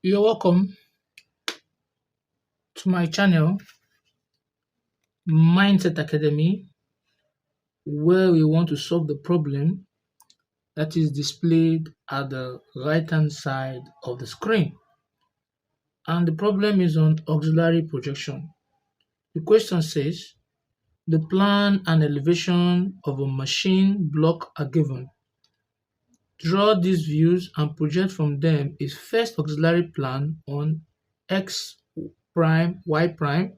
You're welcome to my channel, Mindset Academy, where we want to solve the problem that is displayed at the right hand side of the screen. And the problem is on auxiliary projection. The question says the plan and elevation of a machine block are given. Draw these views and project from them a first auxiliary plan on x prime, y prime,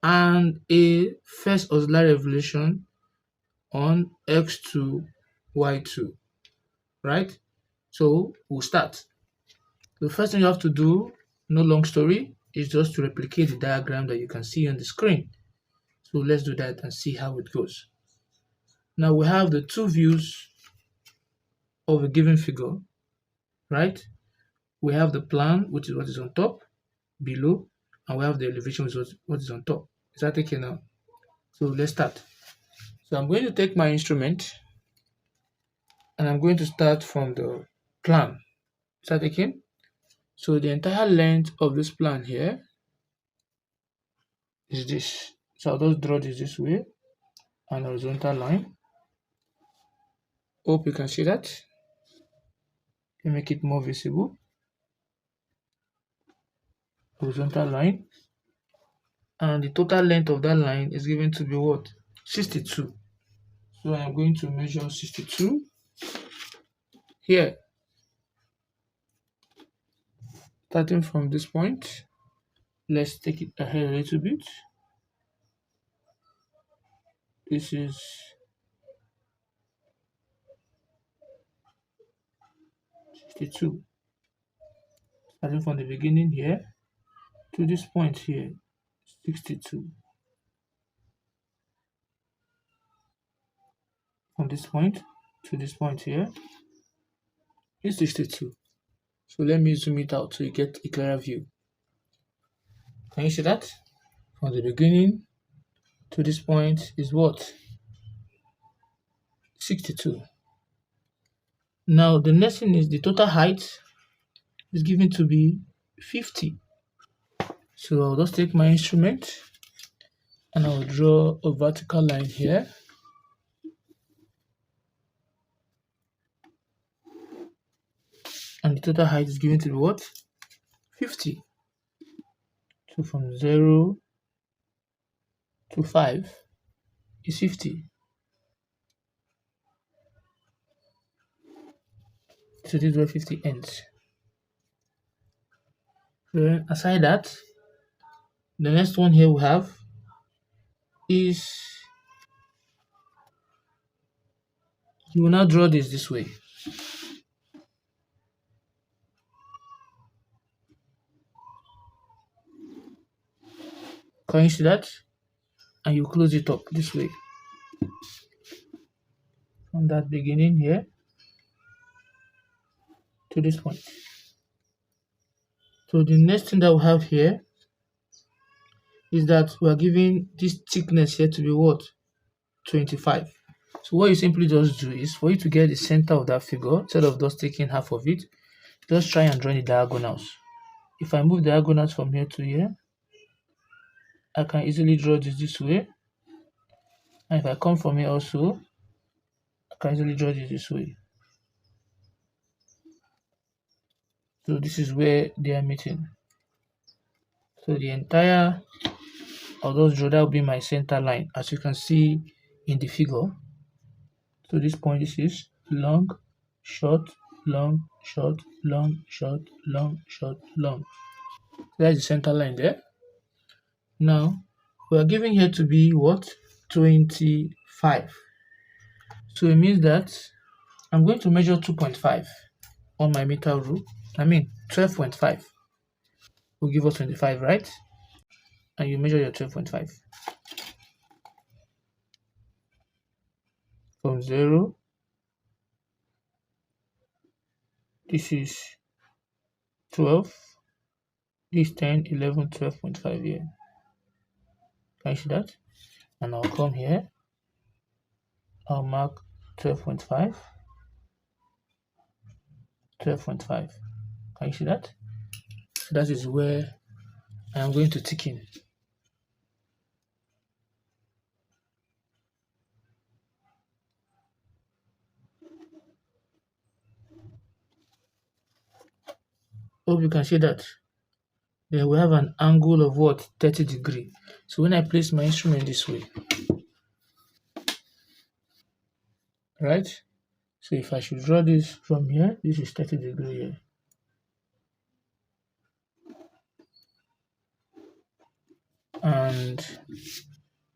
and a first auxiliary evolution on x2, y2, right? So we'll start. The first thing you have to do, no long story, is just to replicate the diagram that you can see on the screen. So let's do that and see how it goes. Now we have the two views of a given figure, right? We have the plan, which is what is on top, below, and we have the elevation, which is what is on top. Is that okay now? So let's start. So I'm going to take my instrument and I'm going to start from the plan. Is that okay? So the entire length of this plan here is this. So I'll just draw this way, an horizontal line. Hope you can see that. Let me make it more visible. Horizontal line. And the total length of that line is given to be what? 62. So I'm going to measure 62 here. Starting from this point, let's take it ahead a little bit. This is 62. Starting from the beginning here to this point here, 62. From this point to this point here is 62. So let me zoom it out so you get a clearer view. Can you see that? From the beginning to this point is what? 62. Now the next thing is the total height is given to be 50. So I'll just take my instrument and I'll draw a vertical line here. And the total height is given to be what? 50. So from 0 to 5 is 50. So this is where 50 ends. Then aside that, the next one here we have is, you will now draw this way. Can you see that? And you close it up this way. From that beginning here to this point. So the next thing that we have here is that we are giving this thickness here to be what? 25. So what you simply just do is, for you to get the center of that figure, instead of just taking half of it, just try and draw the diagonals. If I move diagonals from here to here, I can easily draw this way. And if I come from here also, I can easily draw this way. So this is where they are meeting. So the entire, I'll just draw, that will be my center line, as you can see in the figure. So this point, this is long, short, long, short, long, short, long, short, long. So that's the center line there. Now we are given here to be what? 25. So it means that I'm going to measure 2.5 on my meter rule. 12.5 will give us 25, right? And you measure your 12.5 from 0. This is 12. This 10, 11, 12.5 here. Can you see that? And I'll come here. I'll mark 12.5. 12.5. Can you see that? So that is where I am going to tick in. Hope you can see that. Then we have an angle of what? 30 degree. So when I place my instrument this way, right? So if I should draw this from here, this is 30 degree here. And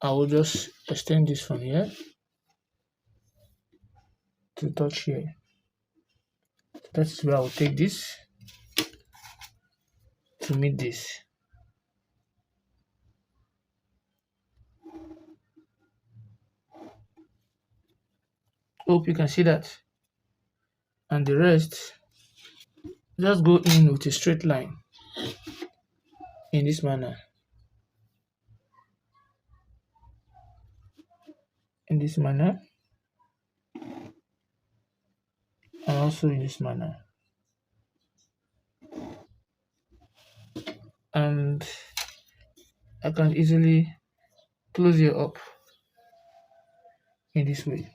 I will just extend this from here to touch here. So that is where I will take this to meet this. Hope you can see that. And the rest, just go in with a straight line in this manner. In this manner. And also in this manner. And I can easily close it up in this way.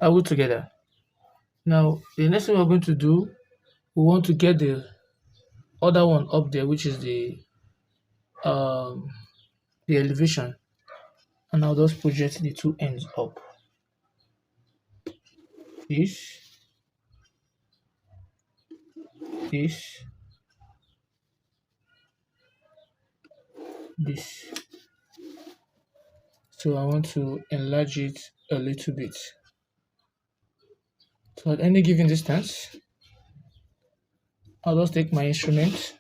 Are we together? Now, the next thing we're going to do, we want to get the other one up there, which is um, the elevation. And I'll just project the two ends up. This, this, this. So I want to enlarge it a little bit. So at any given distance, I'll just take my instrument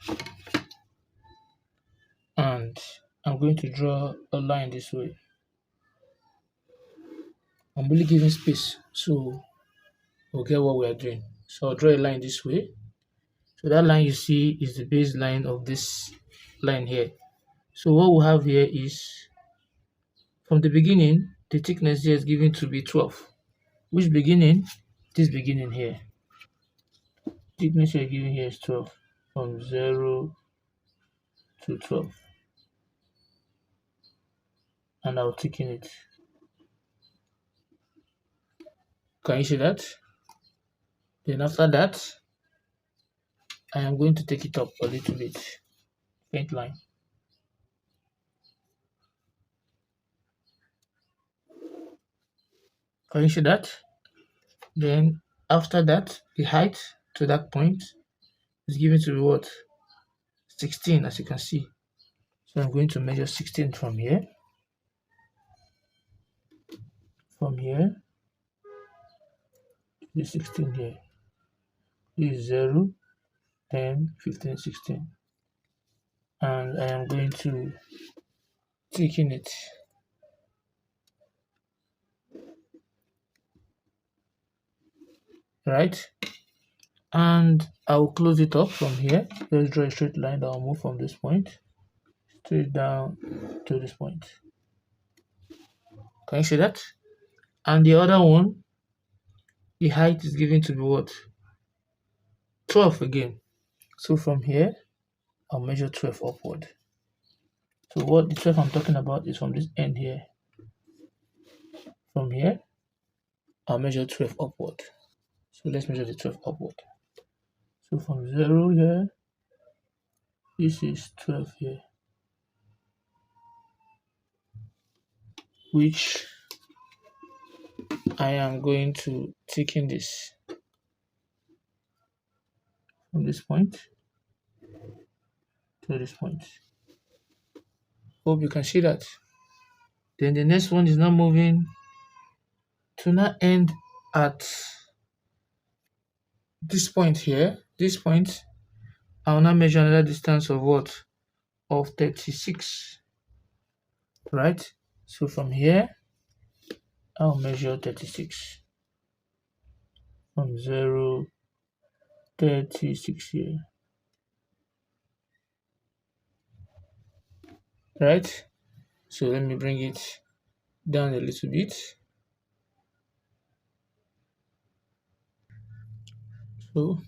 and I'm going to draw a line this way. I'm really giving space so we'll get what we are doing. So I'll draw a line this way. So that line you see is the baseline of this line here. So what we have here is, from the beginning, the thickness here is given to be 12. Which beginning? This beginning here. Thickness here given here is 12. From 0 to 12. And I'll thicken it. Can you see that? Then after that, I am going to take it up a little bit. Paint line. Can you see that? Then after that, the height to that point is given to be what? 16, as you can see. So I'm going to measure 16 from here. From here, this 16 here. This is 0, 10, 15, 16. And I am going to thicken it. Right? And I will close it up from here. Let's draw a straight line that will move from this point straight down to this point. Can you see that? And the other one, the height is given to be what? 12 again. So from here, I'll measure 12 upward. So what the 12 I'm talking about is from this end here. From here, I'll measure 12 upward. So let's measure the 12 upward. So from 0 here, this is 12 here, which I am going to thicken this from this point to this point. Hope you can see that. Then the next one is now moving to now end at this point here. This point, I'll now measure another distance of what? Of 36. Right? So from here, I'll measure 36. From 0, 36 here. Right? So let me bring it down a little bit. So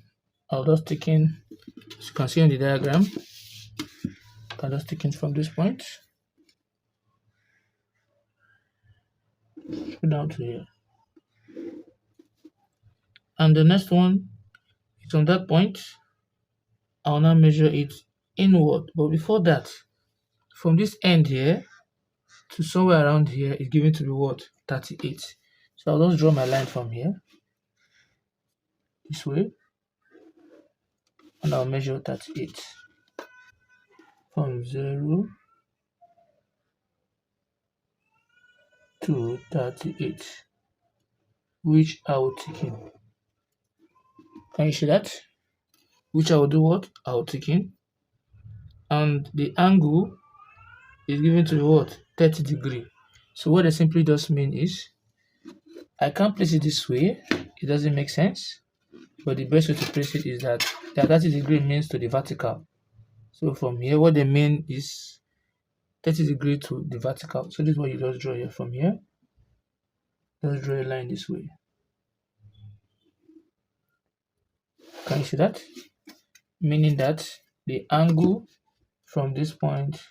I'll just take in, as you can see on the diagram, I can just take in from this point down to here. And the next one is from that point, I'll now measure it inward. But before that, from this end here to somewhere around here is given to be what? 38. So I'll just draw my line from here, this way, and I'll measure 38. From 0 to 38, which I will take in. Can you see that? Which I will do what? I will take in. And the angle is given to what? 30 degree. So what I simply just mean is, I can't place it this way. It doesn't make sense. But the best way to place it is that 30 degree means to the vertical. So from here, what they mean is 30 degree to the vertical. So this is what you just draw here from here. Just draw a line this way. Can you see that? Meaning that the angle from this point,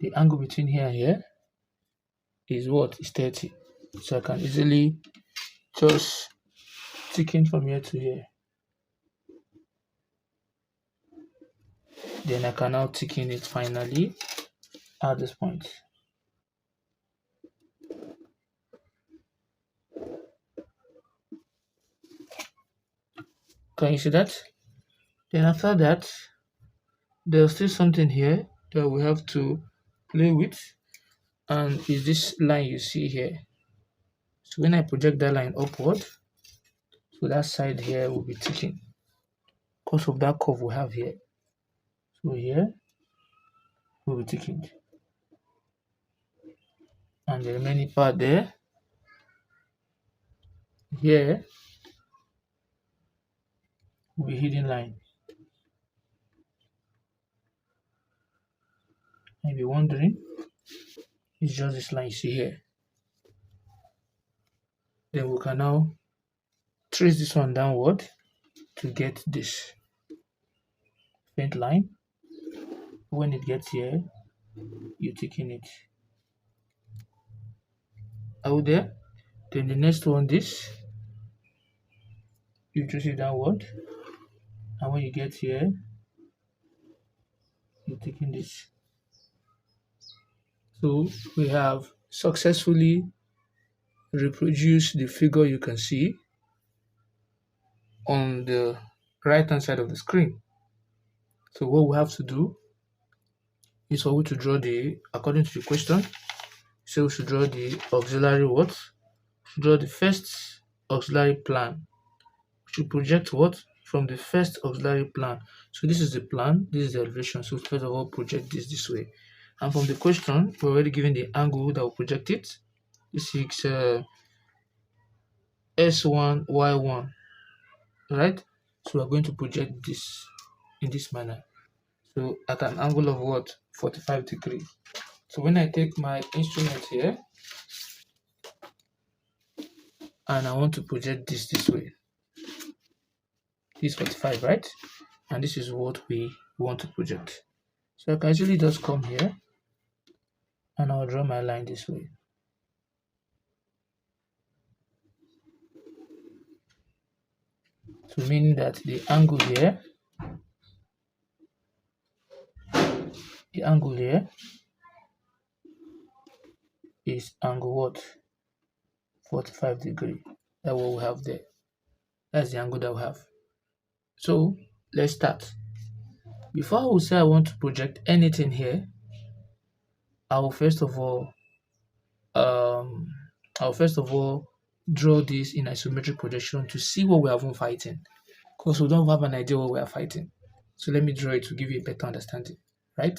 the angle between here and here is what? Is 30. So I can easily just take in from here to here. Then I can now take in it finally at this point. Can you see that? Then after that, there's still something here that we have to play with, and is this line you see here. So when I project that line upward, so that side here will be ticking because of that curve we have here. So here will be ticking, and the remaining part there, here will be hidden line. If you're wondering, it's just this line you see here. Then we can now trace this one downward to get this faint line. When it gets here, you tick in it out there. Then the next one, this, you trace it downward, and when you get here, you tick in this. So we have successfully reproduced the figure you can see on the right hand side of the screen. So what we have to do is for we to draw the, according to the question, so we should draw the auxiliary what? We should draw the first auxiliary plan. We should project what? From the first auxiliary plan. So this is the plan, this is the elevation. So first of all, project this way. And from the question, we're already given the angle that will project it. This is S1, Y1, right? So we're going to project this in this manner. So at an angle of what? 45 degrees. So when I take my instrument here and I want to project this way, this is 45, right? And this is what we want to project. So I can actually just come here and I'll draw my line this way. So meaning that the angle here is angle what? 45 degree. That's what we have there. That's the angle that we have. So let's start. Before I will say I want to project anything here, I will first of all draw this in isometric projection to see what we have been fighting, because we don't have an idea what we are fighting. So let me draw it to give you a better understanding, right?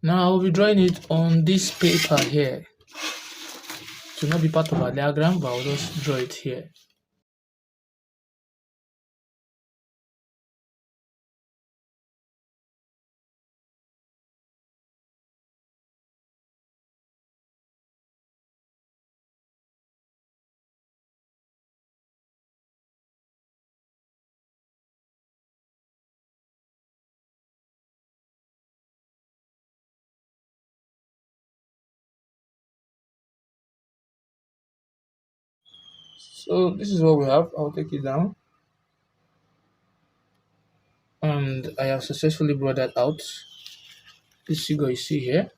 Now I will be drawing it on this paper here. It will not be part of our diagram, but I'll just draw it here. So this is what we have. I'll take it down. And I have successfully brought that out. This figure you see here.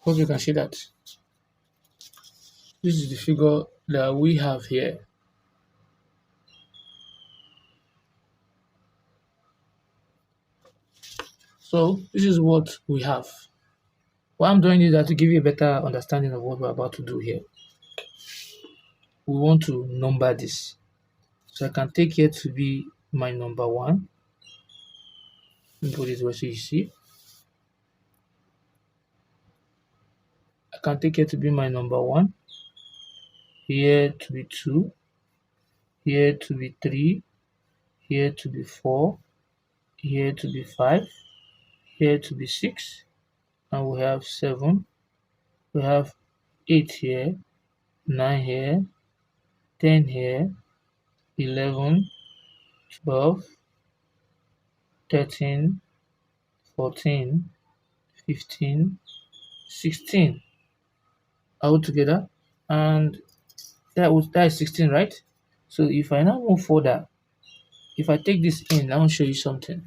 Hope you can see that. This is the figure that we have here. So this is what we have. What I'm doing is that to give you a better understanding of what we're about to do here. We want to number this. So I can take here to be my number 1. Put it where you see. I can take here to be my number 1. Here to be 2. Here to be 3. Here to be 4. Here to be 5. Here to be 6. And we have 7. We have 8 here. 9 here. 10 here. 11. 12. 13. 14. 15. 16 all together, and that is 16, right? So if I now move further, if I take this in, I want to show you something.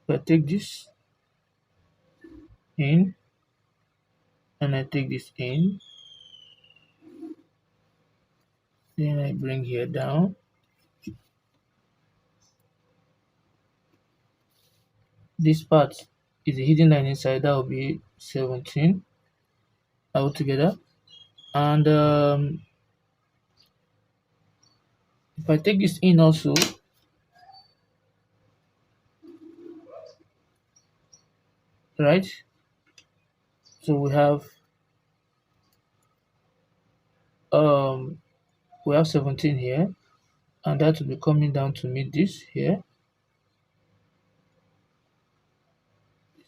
If I take this in and I take this in, then I bring here down, this part is a hidden line inside, that will be 17 altogether. And if I take this in also, right, so we have 17 here, and that will be coming down to meet this here.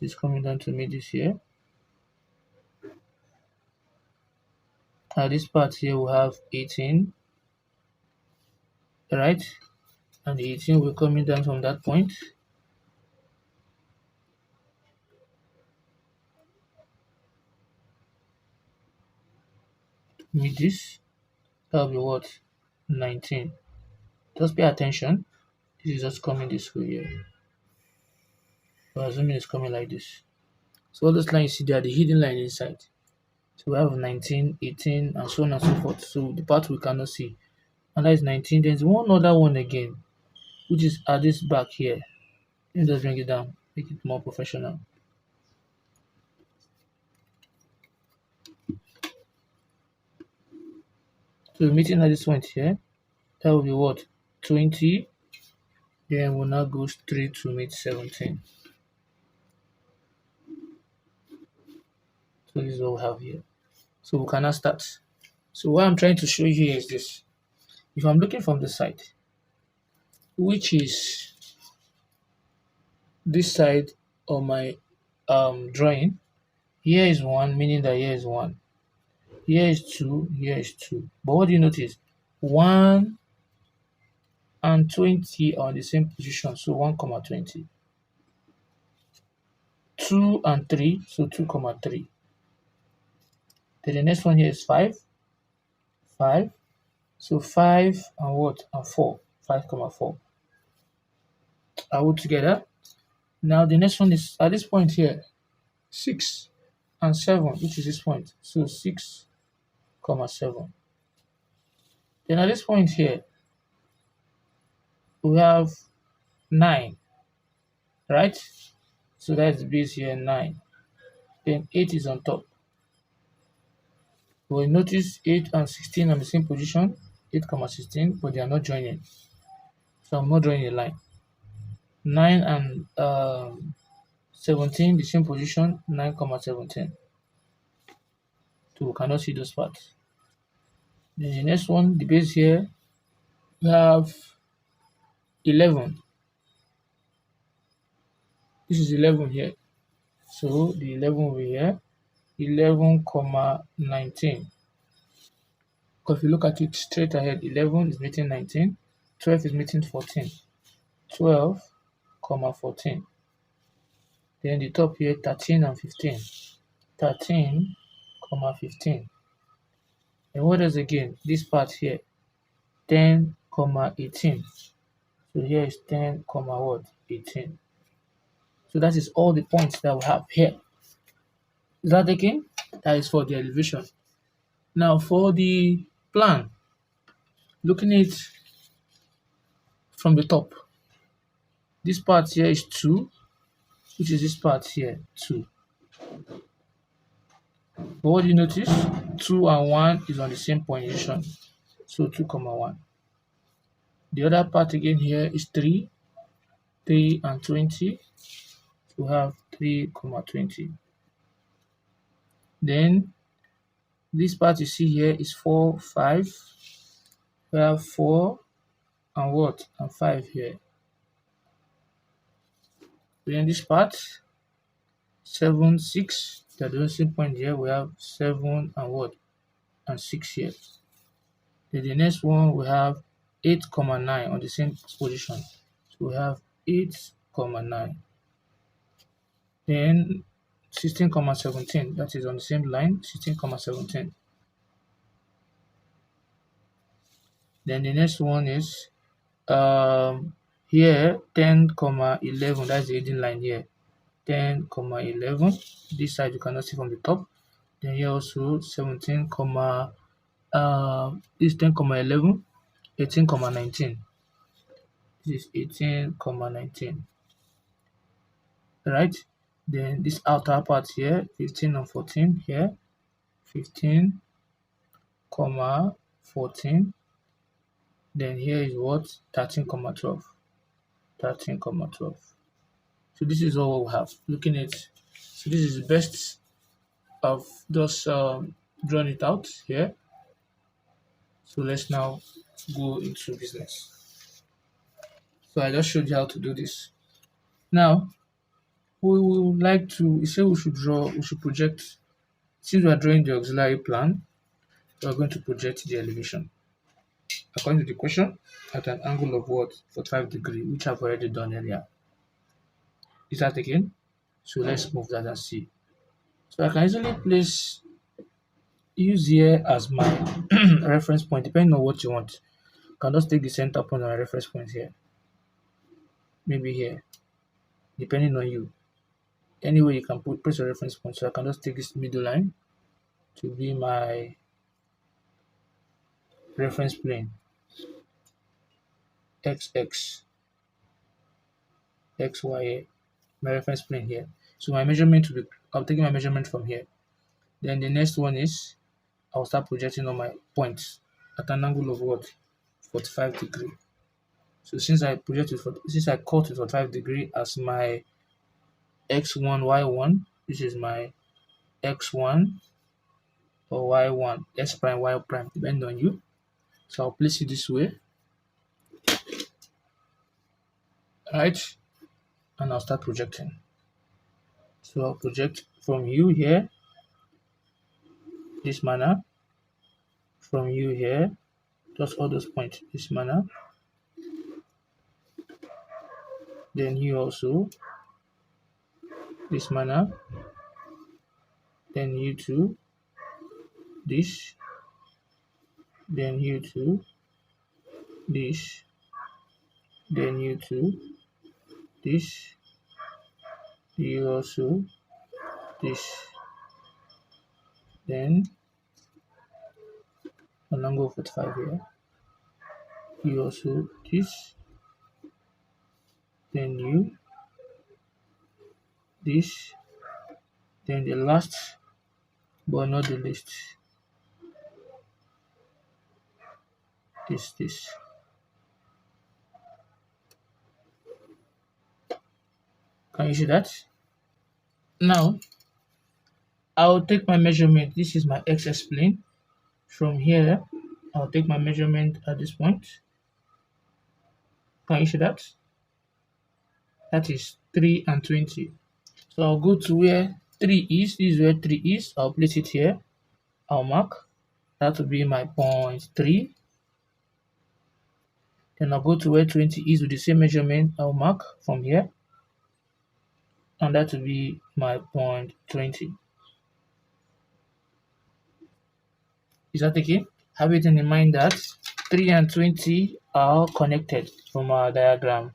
This is coming down to meet this here. Now this part here will have 18, right? And the 18 will coming down from that point. Meet this, that'll be what? 19. Just pay attention. This is just coming this way here. We're assuming it's coming like this. So all those lines you see, they are the hidden line inside. So we have 19, 18, and so on and so forth. So the part we cannot see. And that is 19. There's one other one again, which is at this back here. Let me just bring it down, make it more professional. So meeting at this point here, that will be what? 20. Then we'll now go straight to meet 17. So this is what we have here. So we can now start. So what I'm trying to show you here is this. If I'm looking from the side, which is this side of my drawing, here is 1, meaning that here is 1. Here is 2, here is 2. But what do you notice? 1 and 20 are in the same position, so 1, 20. 2 and 3, so 2, 3. Then the next one here is 5, 5. So 5 and what? And 4, 5, 4. Are all together. Now the next one is at this point here, 6 and 7, which is this point. So 6, 7. Then at this point here, we have 9, right? So that's the base here, 9. Then 8 is on top. We'll notice 8 and 16 are in the same position, 8, 16, but they are not joining. So I'm not drawing a line. 9 and 17, the same position, 9, 17. So we cannot see those parts. Then the next one, the base here, we have 11. This is 11 here. So the 11 over here, 11, 19. Because if you look at it straight ahead, 11 is meeting 19, 12 is meeting 14. 12, comma 14. Then the top here 13 and 15. 13 comma 15. And what else again? This part here 10 comma 18. So here is 10 comma what? 18. So that is all the points that we have here. Is that again? That is for the elevation. Now for the plan, looking at it from the top, this part here is 2, which is this part here 2. But what do you notice? 2 and 1 is on the same position. So 2 comma 1. The other part again here is 3, 3 and 20. We have 3 comma 20. Then this part you see here is 4, 5. We have 4 and what? And 5 here. Then this part 7, 6. At the same point here we have 7 and what? And 6 here. Then the next one we have 8 comma 9 on the same position. So we have 8 comma 9. Then 16 comma 17, that is on the same line, 16 comma 17. Then the next one is here 10 comma 11, that's the heading line here, 10 comma 11. This side you cannot see from the top. Then here also 17 comma this 10 comma 11, 18 comma 19. This is 18 comma 19. Right? Then this outer part here 15 and 14 here, 15 comma 14. Then here is what? 13 comma 12. 13 comma 12. So this is all we have. Looking at, so this is the best of just drawing it out here. So let's now go into business. So I just showed you how to do this. Now we would like to, you say we should project, since we are drawing the auxiliary plan, we are going to project the elevation according to the question at an angle of what? 45 degrees, which I've already done earlier. Is that again? So let's move that and see. So I can easily use here as my reference point, depending on what you want. You can just take the center point and reference point here. Maybe here, depending on you. Anyway, you can place a reference point. So I can just take this middle line to be my reference plane. XX, XY, my reference plane here. So my measurement will be, I'm taking my measurement from here. Then the next one is, I'll start projecting on my points at an angle of what? 45 degree. So since I cut it 45 degree as my x1, y1, this is my x1 or y1, s prime, y prime, depending on you. So I'll place it this way. Right, and I'll start projecting. So I'll project from you here, this manner, from you here, just all those points, this manner. Then you also, this manner. Then you too, this. Then you too, this. Then you too, this. You also, this. Then an angle of 45 here. You also this. Then you, this. Then the last but not the least, this. Can you see that? Now I'll take my measurement. This is my x plane. From here I'll take my measurement at this point. Can you see that? That is 3 and 20. So I'll go to where 3 is. This is where 3 is. I'll place it here. I'll mark. That will be my point 3. Then I'll go to where 20 is with the same measurement. I'll mark from here, and that will be my point 20. Is that okay? Have it in mind that 3 and 20 are connected from our diagram.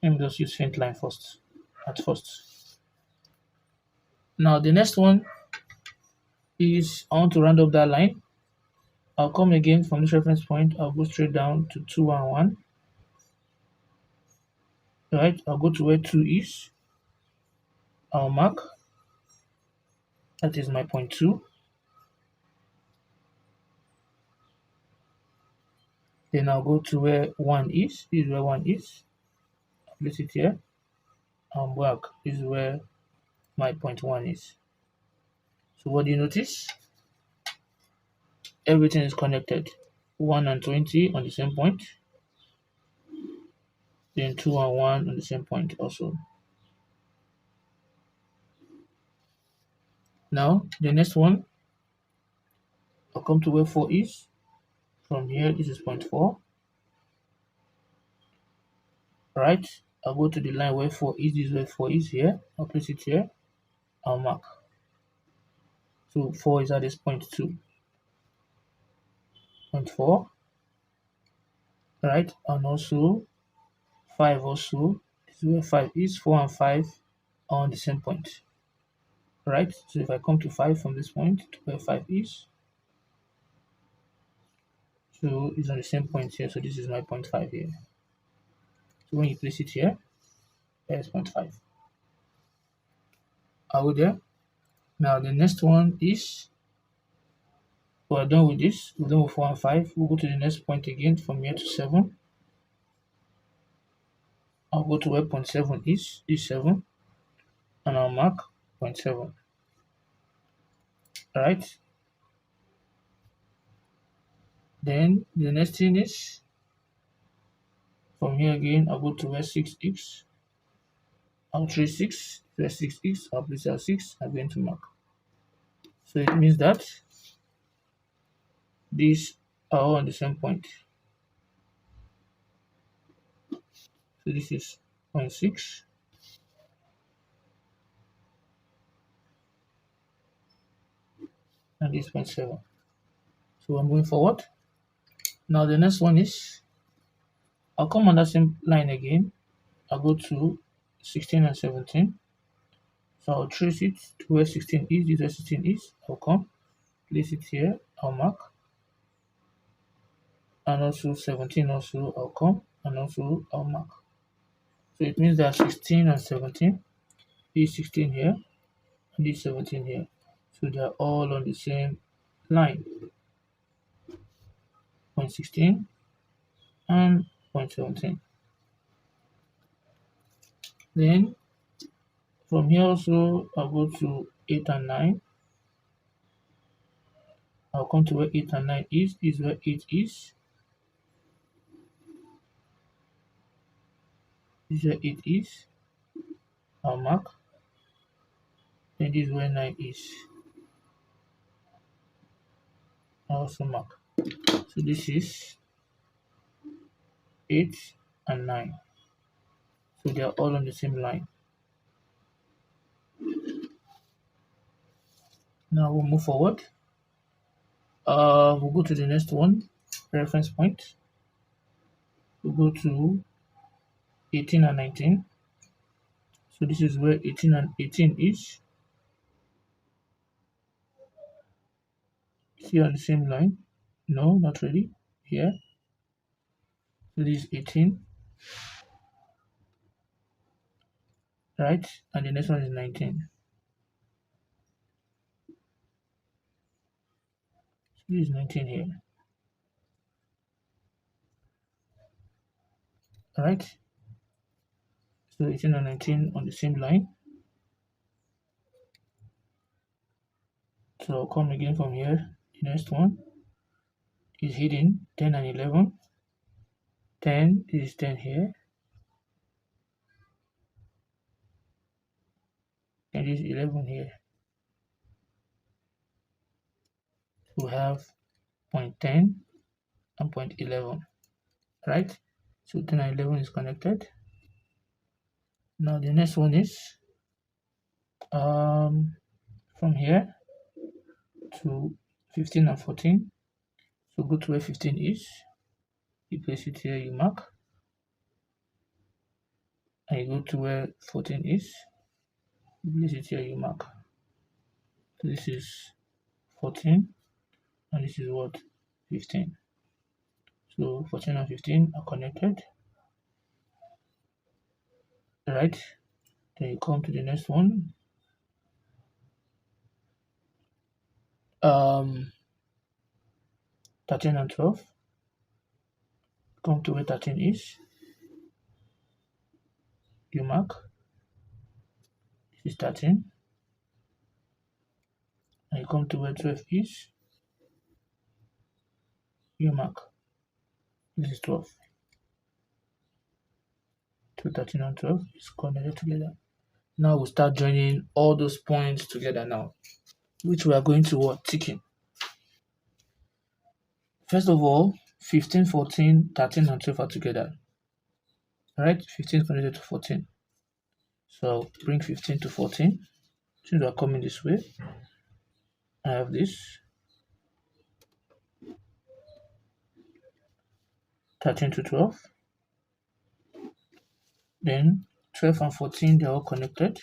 Let me just use faint line first, at first. Now the next one is I want to round up that line. I'll come again from this reference point. I'll go straight down to 2 and 1. Right, I'll go to where 2 is. I'll mark. That is my point 2. Then I'll go to where 1 is. This is where 1 is. I'll place it here. And mark. This is where my point 1 is. So what do you notice? Everything is connected. 1 and 20 on the same point. Then 2 and 1 on the same point also. Now, the next one, I'll come to where 4 is. From here, this is point 4. Right? I'll go to the line where 4 is. This is where 4 is here. I'll place it here. I'll mark. So 4 is at this point 2. Point 4. Right? And also 5 also. This is where 5 is. 4 and 5 are on the same point. Right? So if I come to 5 from this point to where 5 is, so it's on the same point here. So this is my point 5 here. So when you place it here, there's point 5. Are we there? Now the next one is, we're done with this. We're done with 4 and 5. We'll go to the next point again from here to 7. I'll go to where point 7 is. This 7. And I'll mark point 7. Right? Then the next thing is, from here again, I'll go to where 6 is. I'll trace 6. Where 6 is, I'll place out 6. I'm going to mark. So it means that these are all on the same point. So this is point 6. And this is point 7. So I'm going forward. Now the next one is, I'll come on that same line again. I'll go to 16 and 17. So I'll trace it to where 16 is. This is where 16 is. I'll come, place it here. I'll mark. And also 17 also I'll come and also I'll mark. So it means that 16 and 17 is 16 here and this 17 here. So they are all on the same line. Point 16 and point 17. Then from here also I'll go to 8 and 9. I'll come to where 8 and 9 is. This is where 8 is. This is where 8 is. I'll mark. Then this is where 9 is. I'll also mark. So this is 8 and 9. So they are all on the same line. Now we'll move forward. We'll go to the next one, reference point. We'll go to 18 and 19. So this is where 18 and 18 is. See on the same line? No, not really. Here. So this is 18. Right? And the next one is 19. So this is 19 here. Right? So 18 and 19 on the same line. So I'll come again from here. The next one is hidden, 10 and 11. 10 is 10 here. And this is 11 here. We have point 10 and point 11, right? So 10 and 11 is connected. Now the next one is from here to 15 and 14. So go to where 15 is, you place it here, you mark, and you go to where 14 is, you place it here, you mark. So this is 14 and this is what? 15. So 14 and 15 are connected, right? Then you come to the next one. 13 and 12. Come to where 13 is, you mark, this is 13, and you come to where 12 is, you mark, this is 12. So 13 and 12 is connected together. Now we'll start joining all those points together now, which we are going to what? Ticking. First of all, 15, 14, 13, and 12 are together. Right? 15 is connected to 14. So bring 15 to 14. Since we are coming this way, I have this. 13 to 12. Then 12 and 14, they're all connected.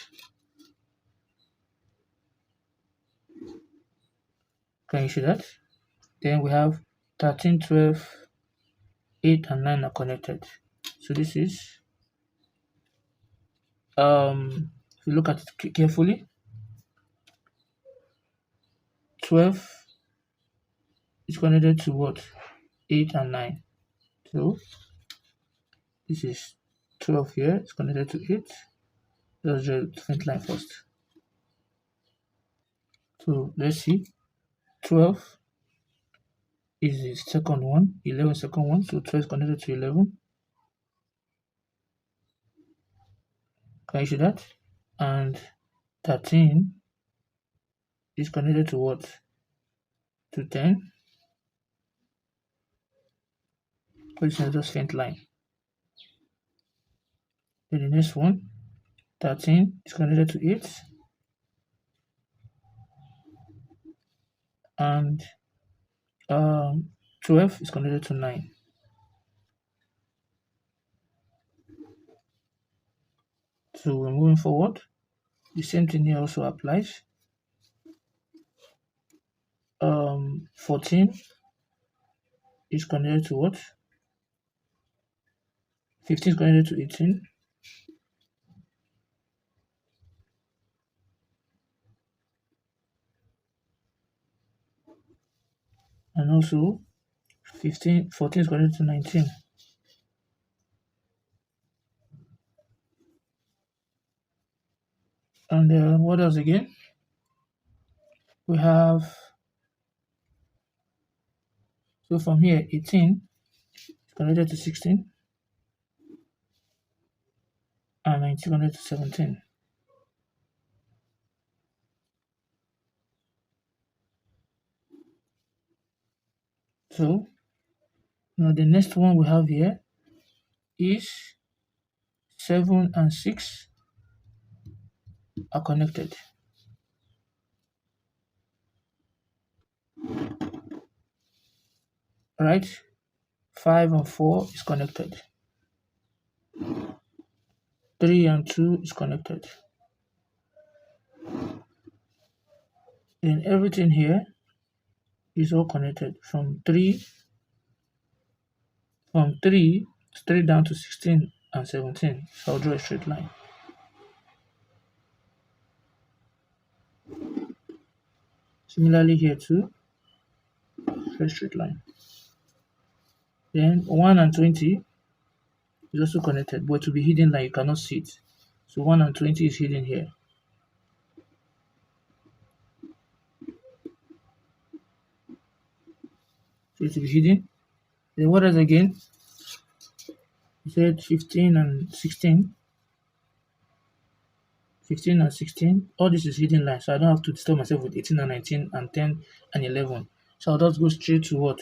Can you see that? Then we have 13, 12, 8, and 9 are connected. So this is, if you look at it carefully, 12 is connected to what? 8 and 9. So this is 12 here, it's connected to 8. Let's draw a different line first. So let's see, 12 is the second one, 11 is the second one, so 12 is connected to 11. Can you see that? And 13 is connected to what? To 10. Which is just faint line. Then the next one, 13 is connected to 8. And 12 is connected to 9. So we're moving forward. The same thing here also applies. 14 is connected to what? 15 is connected to 18. And also 14 is connected to 19. And what else again? We have, so from here, 18 is connected to 16. And 19 connected to 17. So now the next one we have here is 7 and 6 are connected. Right? 5 and 4 is connected. 3 and 2 is connected. Then everything here is all connected from 3 straight down to 16 and 17. So I'll draw a straight line. Similarly here too, a straight line. Then 1 and 20 is also connected, but it will be hidden like you cannot see it. So 1 and 20 is hidden here. So it will be hidden. Then what else again? We said 15 and 16. 15 and 16. All this is hidden line, so I don't have to disturb myself with 18 and 19 and 10 and 11. So I'll just go straight to what?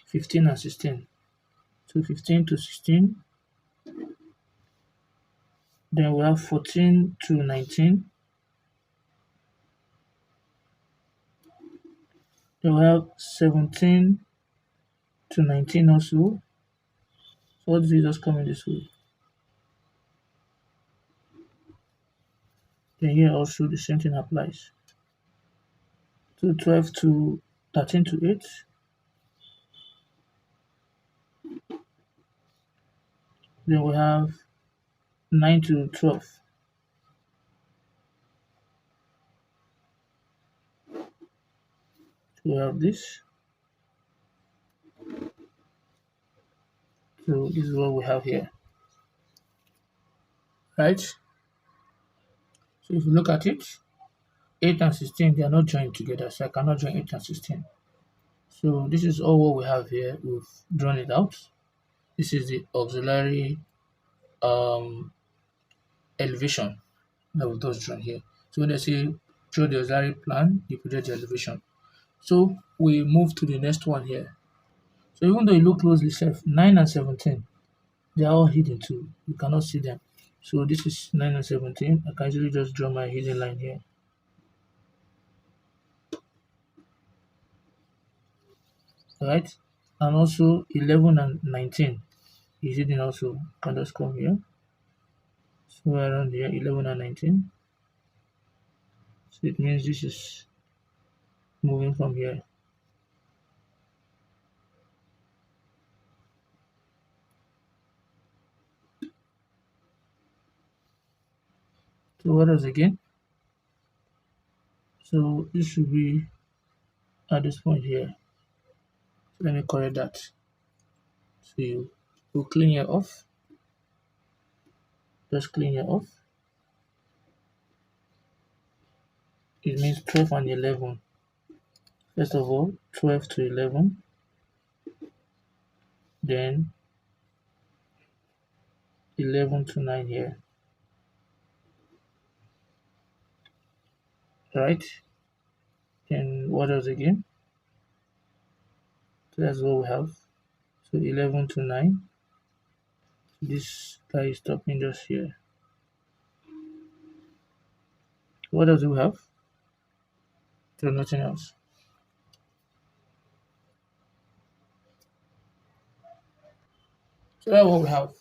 15 and 16. So 15 to 16. Then we have 14 to 19. Then we have 17 to 19 also. So what does it just come in this way? Then here also the same thing applies. So 12 to 13 to 8. Then we have 9 to 12. So we have this. So this is what we have here, right? So if you look at it, 8 and 16, they are not joined together, so I cannot join 8 and 16. So this is all what we have here. We've drawn it out. This is the auxiliary um, elevation that we've just drawn here. So when they say draw the auxiliary plan, you project the elevation. So we move to the next one here. So even though you look closely, 9 and 17, they are all hidden too. You cannot see them. So this is 9 and 17. I can easily just draw my hidden line here. Right? And also 11 and 19 is hidden also. You can just come here. So around here, 11 and 19. So it means this is moving from here. So what else again? So this should be at this point here. So let me correct that. So you will clean here off. Just clean here off. It means 12 and 11. First of all, 12 to 11. Then 11 to 9 here. Right? And what else again? So that's what we have. So 11 to 9. This guy is stopping just here. What else do we have? So nothing else. So that's what we have.